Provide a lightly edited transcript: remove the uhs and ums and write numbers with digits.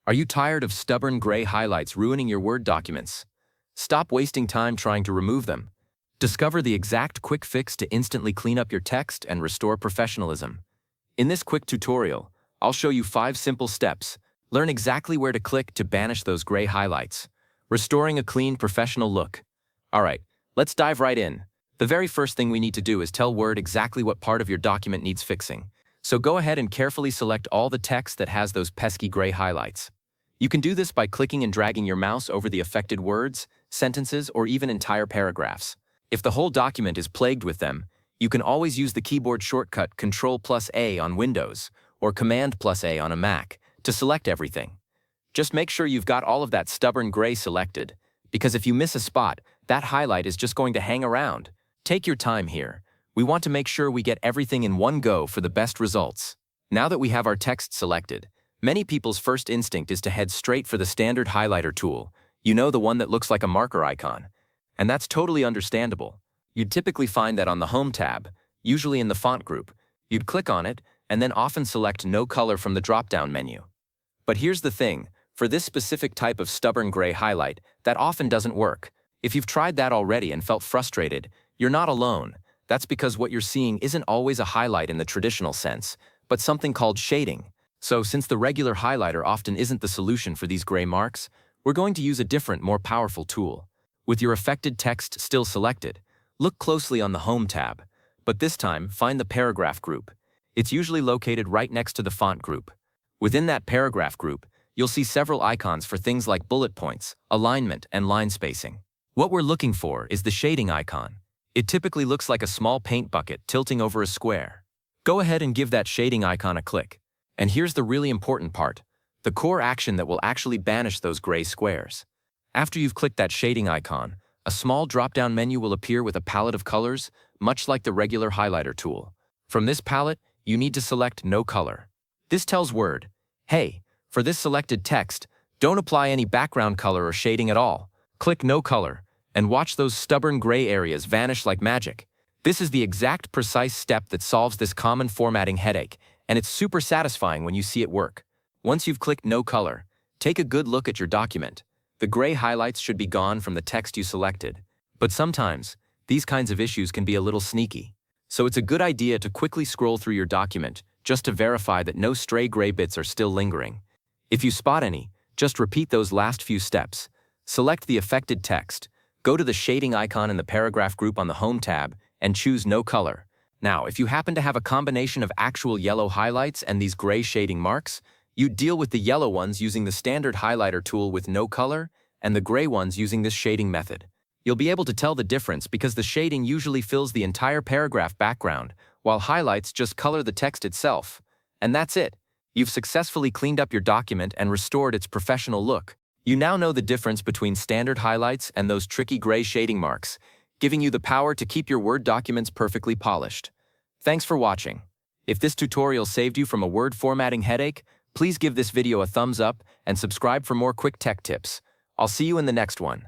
Are you tired of stubborn gray highlights ruining your Word documents? Stop wasting time trying to remove them. Discover the exact quick fix to instantly clean up your text and restore professionalism. In this quick tutorial, I'll show you 5 simple steps. Learn exactly where to click to banish those gray highlights, restoring a clean, professional look. Alright, let's dive right in. The very first thing we need to do is tell Word exactly what part of your document needs fixing. So go ahead and carefully select all the text that has those pesky gray highlights. You can do this by clicking and dragging your mouse over the affected words, sentences, or even entire paragraphs. If the whole document is plagued with them, you can always use the keyboard shortcut Ctrl+A on Windows or Command+A on a Mac to select everything. Just make sure you've got all of that stubborn gray selected, because if you miss a spot, that highlight is just going to hang around. Take your time here. We want to make sure we get everything in one go for the best results. Now that we have our text selected, many people's first instinct is to head straight for the standard highlighter tool, the one that looks like a marker icon. And that's totally understandable. You'd typically find that on the Home tab, usually in the font group. You'd click on it, and then often select No Color from the drop-down menu. But here's the thing, for this specific type of stubborn gray highlight, that often doesn't work. If you've tried that already and felt frustrated, you're not alone. That's because what you're seeing isn't always a highlight in the traditional sense, but something called shading. So since the regular highlighter often isn't the solution for these gray marks, we're going to use a different, more powerful tool. With your affected text still selected, look closely on the Home tab, but this time find the paragraph group. It's usually located right next to the font group. Within that paragraph group, you'll see several icons for things like bullet points, alignment, and line spacing. What we're looking for is the shading icon. It typically looks like a small paint bucket tilting over a square. Go ahead and give that shading icon a click. And here's the really important part, the core action that will actually banish those gray squares. After you've clicked that shading icon, a small drop-down menu will appear with a palette of colors, much like the regular highlighter tool. From this palette, you need to select No Color. This tells Word, hey, for this selected text, don't apply any background color or shading at all. Click No Color, and watch those stubborn gray areas vanish like magic. This is the exact precise step that solves this common formatting headache, and it's super satisfying when you see it work. Once you've clicked No Color, take a good look at your document. The gray highlights should be gone from the text you selected. But sometimes, these kinds of issues can be a little sneaky. So it's a good idea to quickly scroll through your document just to verify that no stray gray bits are still lingering. If you spot any, just repeat those last few steps. Select the affected text, go to the shading icon in the paragraph group on the Home tab, and choose No Color. Now, if you happen to have a combination of actual yellow highlights and these gray shading marks, you deal with the yellow ones using the standard highlighter tool with No Color and the gray ones using this shading method. You'll be able to tell the difference because the shading usually fills the entire paragraph background, while highlights just color the text itself. And that's it. You've successfully cleaned up your document and restored its professional look. You now know the difference between standard highlights and those tricky gray shading marks, giving you the power to keep your Word documents perfectly polished. Thanks for watching. If this tutorial saved you from a Word formatting headache, please give this video a thumbs up and subscribe for more quick tech tips. I'll see you in the next one.